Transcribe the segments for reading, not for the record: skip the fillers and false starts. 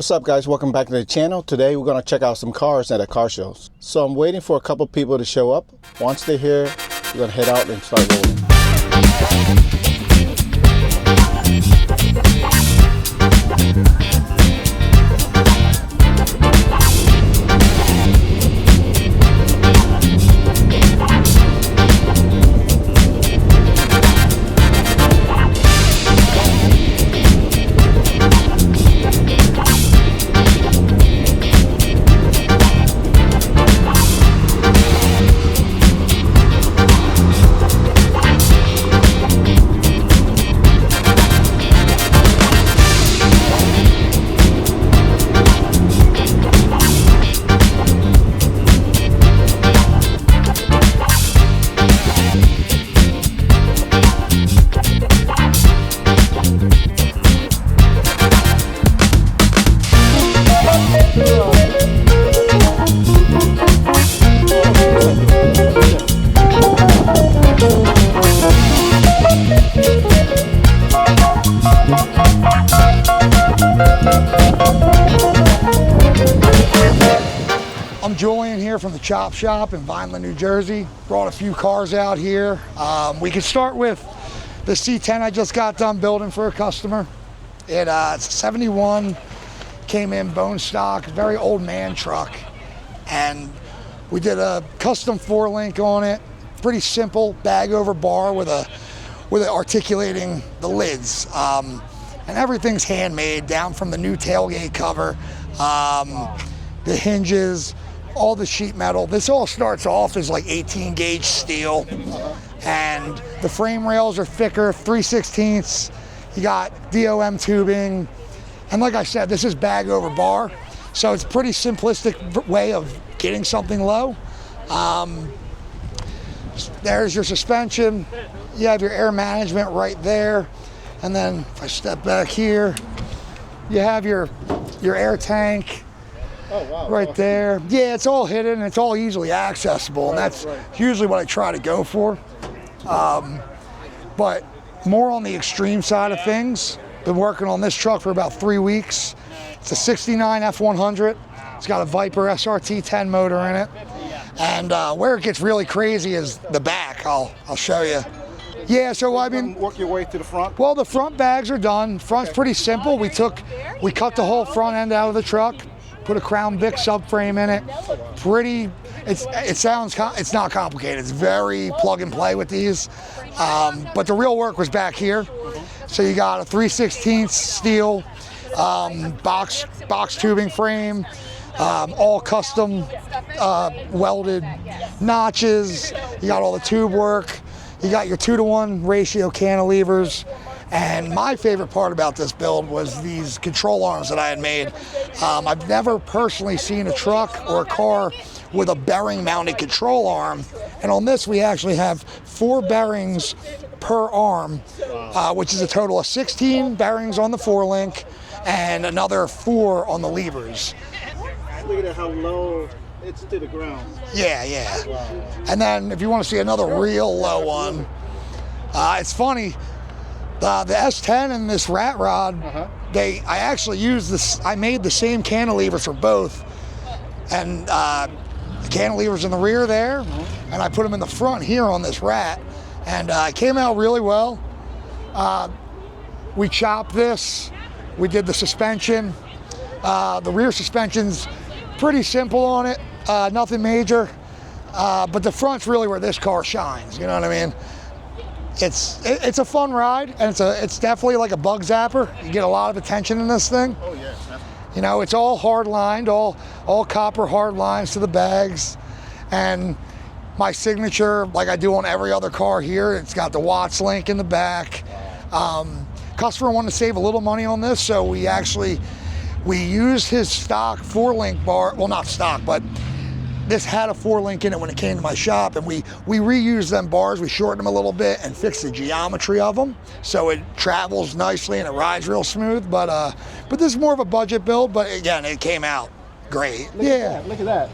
What's up, guys? Welcome back to the channel. Today we're going to check out some cars at car shows. So I'm waiting for a couple people to show up. Once they're here, we're going to head out and start rolling. I'm Julian here from the Chop Shop in Vineland, New Jersey. Brought a few cars out here. We can start with the C10 I just got done building for a customer. It's a 71, came in bone stock, very old man truck. And we did a custom 4-link on it. Pretty simple, bag over bar with articulating the lids. And everything's handmade, down from the new tailgate cover, the hinges, all the sheet metal. This all starts off as like 18 gauge steel, and the frame rails are thicker, 3/16. You got DOM tubing, and like I said, this is bag over bar, so it's a pretty simplistic way of getting something low. There's your suspension. You have your air management right there, and then if I step back here, you have your air tank. Oh, wow. Right there. Yeah, it's all hidden and it's all easily accessible, and that's usually what I try to go for. But more on the extreme side of things. Been working on this truck for about 3 weeks. It's a 69 F100. It's got a Viper SRT 10 motor in it. And where it gets really crazy is the back. I'll show you. Yeah, so I mean, Work your way to the front. well, the front bags are done. Front's pretty simple. We cut the whole front end out of the truck, put a Crown Vic subframe in it. It's not complicated. It's very plug and play with these. But the real work was back here. So you got a 3/16 steel box tubing frame, all custom welded notches. You got all the tube work. You got your 2-to-1 ratio cantilevers. And my favorite part about this build was these control arms that I had made. I've never personally seen a truck or a car with a bearing mounted control arm. And on this, we actually have 4 bearings per arm, which is a total of 16 bearings on the 4-link and another 4 on the levers. Look at how low it's to the ground. Yeah, yeah. Wow. And then if you want to see another real low one, it's funny. The S10 and this rat rod, I actually used this. I made the same cantilevers for both, and the cantilevers in the rear there, and I put them in the front here on this rat, and it came out really well. We chopped this. We did the suspension. The rear suspension's pretty simple on it, nothing major, but the front's really where this car shines. You know what I mean? It's a fun ride, and it's definitely like a bug zapper. You get a lot of attention in this thing. Oh, yeah. You know, it's all hard lined, all copper hard lines to the bags, and my signature, like I do on every other car here, it's got the Watts link in the back. Customer wanted to save a little money on this, so we used his stock 4-link bar. Well, not stock, but this had a 4-link in it when it came to my shop, and we reused them bars. We shortened them a little bit and fixed the geometry of them so it travels nicely and it rides real smooth. But this is more of a budget build, but again, it came out great. Look at that.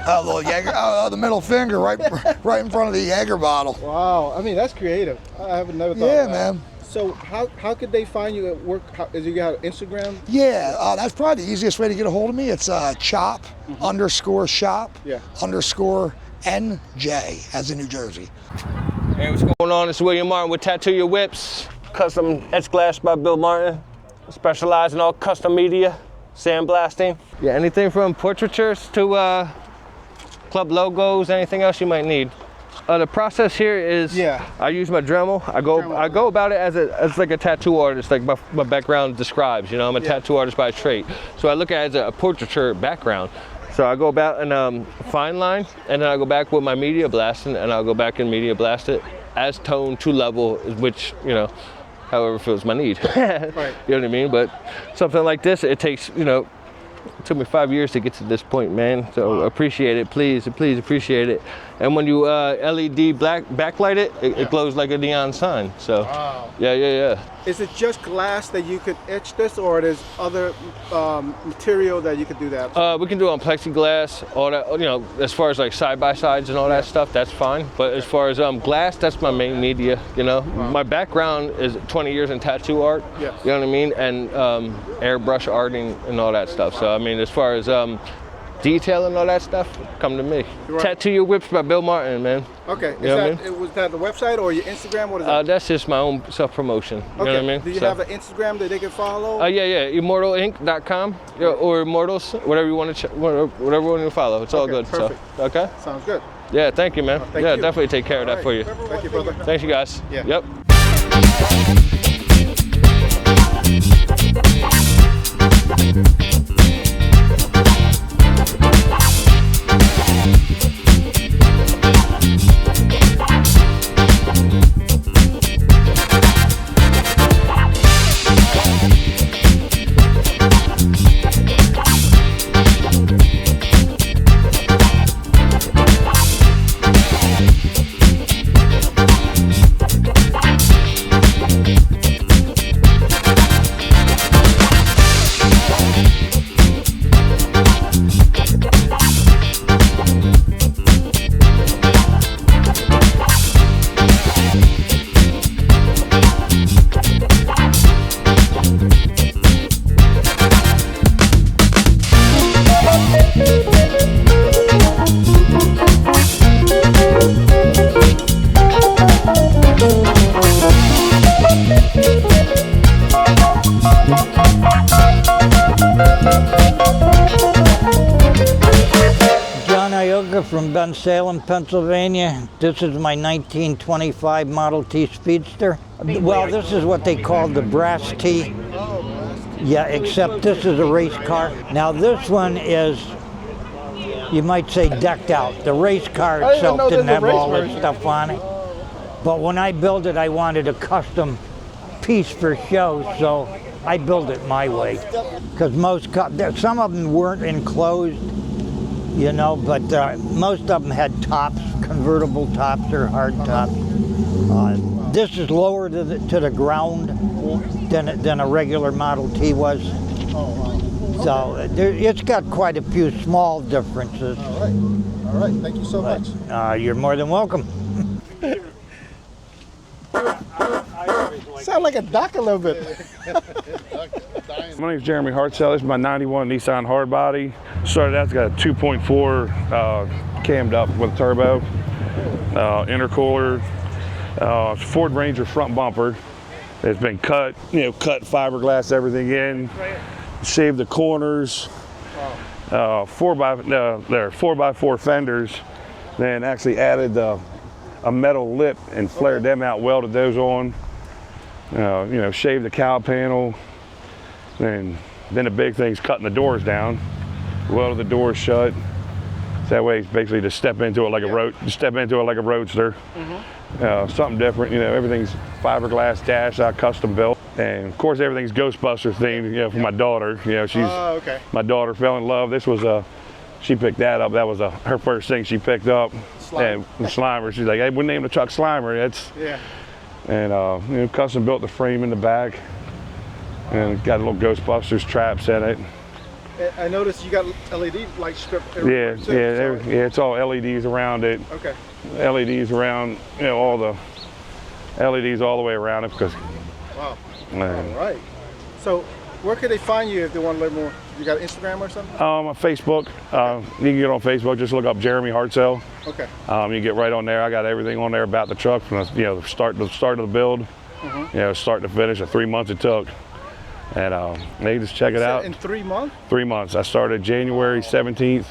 A little Jaeger, the middle finger right in front of the Jaeger bottle. Wow, I mean, that's creative. I haven't never thought Yeah, of that. man. So how could they find you at work? Is you got Instagram? Yeah, that's probably the easiest way to get a hold of me. It's chop underscore shop underscore NJ as in New Jersey. Hey, what's going on? It's William Martin with Tattoo Your Whips, custom etch glass by Bill Martin. Specialize in all custom media, sandblasting. Yeah, anything from portraitures to club logos, anything else you might need. The process here is I use my Dremel. I go about it as like a tattoo artist, like my background describes. You know, I'm a tattoo artist by trade, so I look at it as a portraiture background. So I go about and fine line, and then I go back with my media blasting, and I'll go back and media blast it as tone to level, which, you know, however fills my need. Right. You know what I mean? But something like this, it takes, you know, it took me 5 years to get to this point, man. So appreciate it, please appreciate it. And when you LED backlight it, it glows like a neon sign. So yeah. Is it just glass that you could etch this, or there's other material that you could do that? We can do it on plexiglass, all that. You know, as far as like side by sides and all that stuff, that's fine. But as far as glass, that's my main media. You know, my background is 20 years in tattoo art. Yes. You know what I mean, and airbrush arting and all that stuff. So I mean, as far as detail and all that stuff, come to me. Right. Tattoo Your Whips by Bill Martin, man. Okay. Was that the website or your Instagram? What is that? That's just my own self-promotion. You know what I mean? Do you have an Instagram that they can follow? Yeah. immortalinc.com or Immortals, whatever you want to whatever you want to follow. It's all good. Perfect. So, okay. Sounds good. Yeah, thank you, man. Thank you. Definitely take care of that for you. Thank you, brother. Thanks, you guys. Yeah. Yep. From Salem, Pennsylvania. This is my 1925 Model T Speedster. Well, this is what they call the brass T. Yeah, except this is a race car. Now this one is, you might say, decked out. The race car itself didn't have all this stuff on it. But when I built it, I wanted a custom piece for show, so I built it my way. Because some of them weren't enclosed, you know, but most of them had tops, convertible tops or hard tops. This is lower to the ground than a regular Model T was. So it's got quite a few small differences. All right. Thank you so much. You're more than welcome. Sound like a duck a little bit. My name is Jeremy Hartzell. This is my 91 Nissan hardbody. Started out, it's got a 2.4 cammed up with a turbo, intercooler, Ford Ranger front bumper. It's been cut, cut fiberglass everything in, shaved the corners, 4x4 fenders, then actually added a metal lip and flared them out, welded those on, shaved the cowl panel, and then the big thing's cutting the doors down, welded the doors shut. So that way, it's basically to step into it like a roadster. Something different, everything's fiberglass dash I custom built. And of course everything's Ghostbusters themed, for my daughter. My daughter fell in love. This was she picked that up. That was her first thing she picked up. And Slimer, she's like, hey, we named the truck Slimer. And custom built the frame in the back. And got a little Ghostbusters traps in it. I noticed you got LED light strip everywhere. It's all LEDs around it. Okay. LEDs around, all the LEDs all the way around it, because Wow. And, All right. So where can they find you if they want to learn more? You got Instagram or something? on Facebook, you can get on Facebook. Just look up Jeremy Hartzell. Okay. You get right on there. I got everything on there about the truck from the start of the build, start to finish. The 3 months it took, and they just check it out. In 3 months? 3 months. I started January 17th,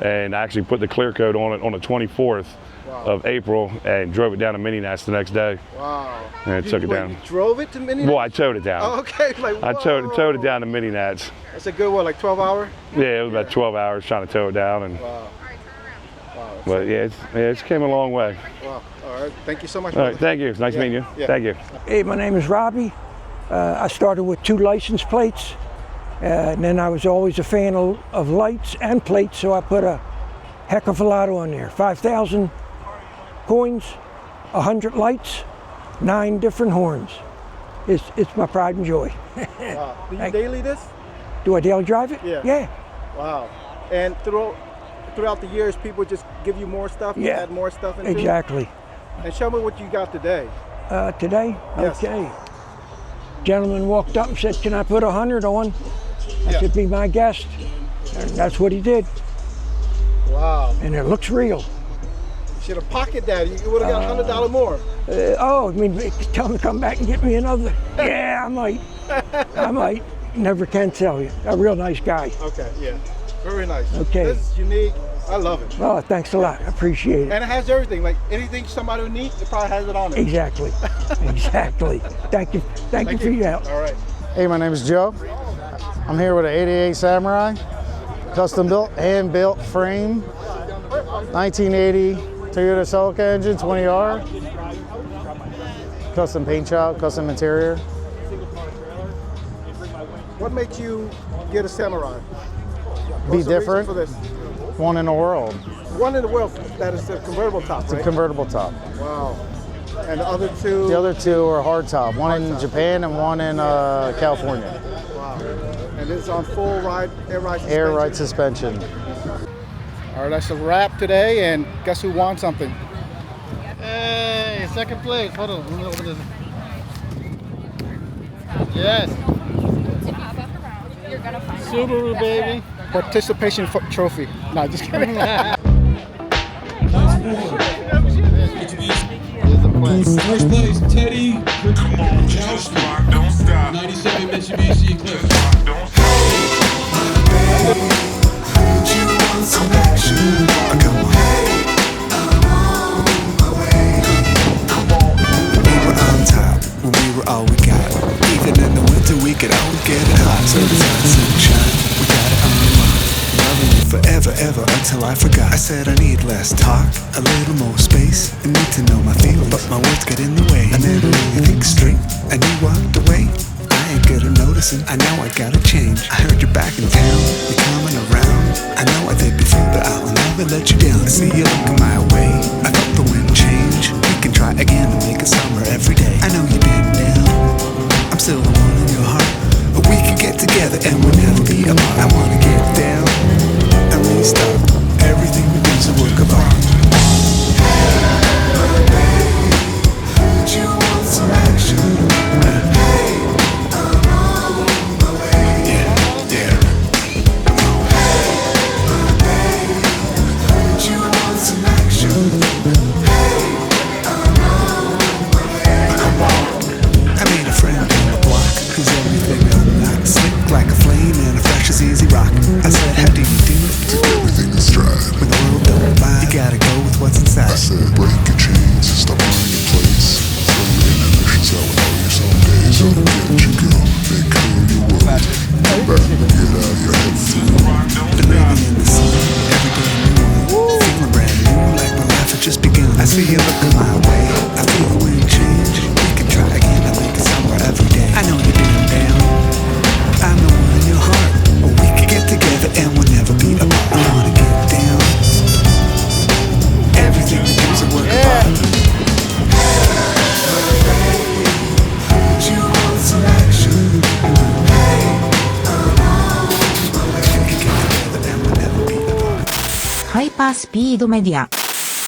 and I actually put the clear coat on it on the 24th of April, and drove it down to Mini Nats the next day. Wow. And took it down. You drove it to Mini? Well, I towed it down. Oh, okay. Like, I towed it down to Mini Nats. That's a good one, like 12 hour? Yeah, it was about 12 hours trying to tow it down, and Wow. Wow. but it's came a long way. Wow. All right. Thank you so much. All right, thank you. It's nice meeting you. Yeah. Thank you. Hey, my name is Robbie. I started with 2 license plates, and then I was always a fan of lights and plates, so I put a heck of a lot on there. 5,000 coins, 100 lights, 9 different horns. It's my pride and joy. Wow. Do you daily this? Do I daily drive it? Yeah. Yeah. Wow. And throughout the years, people just give you more stuff, you add more stuff into it? Exactly. And show me what you got today. Today? Yes. Okay. Gentleman walked up and said, "Can I put 100 on?" I said, "Be my guest." And that's what he did. Wow. And it looks real. You should have pocketed that. You would have got $100 more. I mean, tell him to come back and get me another. Yeah, I might. I might. Never can tell you. A real nice guy. Okay, yeah. Very nice. Okay. This is unique. I love it. Oh, thanks a lot. I appreciate it. And it has everything. Like anything somebody would need, it probably has it on it. Exactly. Exactly. Thank you. Thank you for your help. All right. Hey, my name is Joe. I'm here with an 88 Samurai, custom built, hand built frame, 1980 Toyota Celica engine, 20R, custom paint job, custom interior. What makes you get a Samurai? Be What's the reason different. for this? One in the world. One in the world that is a convertible top, It's right? a convertible top. Wow. And the other two? The other 2 are hard top. One in Japan and one in California. Wow. And it's on full air ride suspension? Air ride suspension. All right, that's a wrap today, and guess who won something? Hey, second place. Hold on, let me open this. Yes. Subaru, baby. Participation trophy. No, just kidding. First place, Teddy Kowski, 97 Mitsubishi Eclipse. We were on top when we were all we got. Even in the winter we could always get it hot. So the sunshine, we got it on lock. Loving you forever, ever until I forgot. I said I need less talk, a little more space, and need to know my feelings, but my words got in the way. I never really think straight, and you walked away. I ain't good at noticing, I know I gotta change. I heard you're back in town, you're coming around. I know I did before, but I'll never let you down. I see you looking my way, I felt the wind change. We can try again and make it summer every day. I know you've been down, I'm still the one in your heart, but we can get together and we'll never be apart. I wanna get down and restart. Everything we do's a work of art. You want some action? I made a friend on the block who's everything I'm not. Slick like a flame and a fresh as easy rock. I said, how do you do it? Take everything in stride. When the world don't lie, you gotta go with what's inside. I said, break your chains, stop running in place. Throw your inhibitions out with all your some days. I'll get you, girl. Make clear your world. Back and get out of your head. Been living in the sun every day new. Feeling brand new, like my life had just begun. I see you looking my way, I feel the wind change. We can try again and make it summer every day. I know you've been down, I'm the one in your heart, but we can get together and we'll never be apart. I wanna get down, everything we do is a work of art. You want some action?ハイパースピードメディア